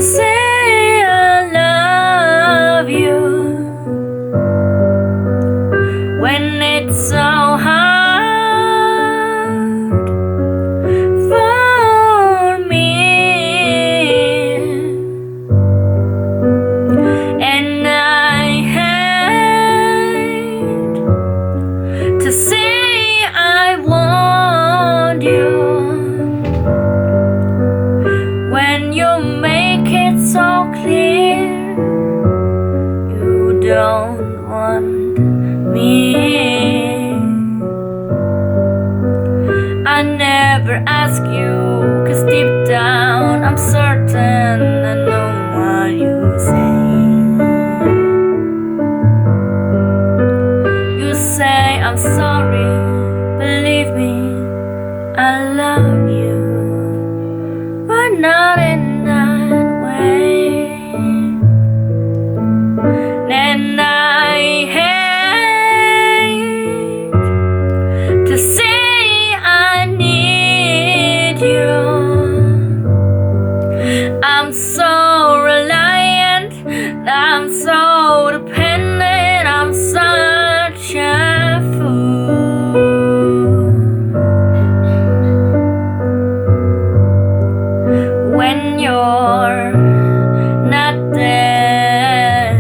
say I love you when it's so hard for me, and I hate to say I want you when you make it so clear you don't want me. I never ask you, 'cause deep down I'm certain I know what you say. You say I'm sorry, believe me, I love you, but not in that way. And I hate to say I need you. I'm so reliant, I'm so dependent, I'm such a fool when you're not there.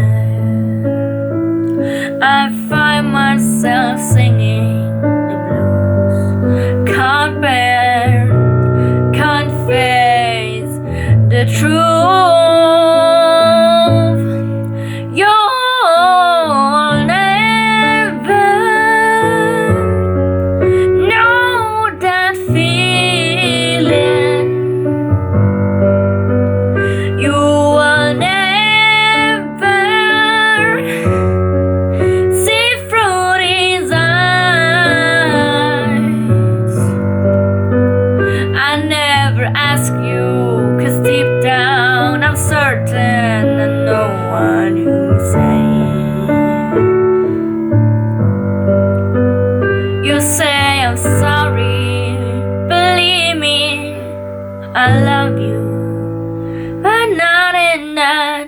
I find myself singing the blues. Can't bear, can't face the truth. You'll never know that feeling. You will never see through these eyes. I never ask you, 'cause deep down I'm certain I know what you say. You say I'm sorry, believe me, I love you, but not in that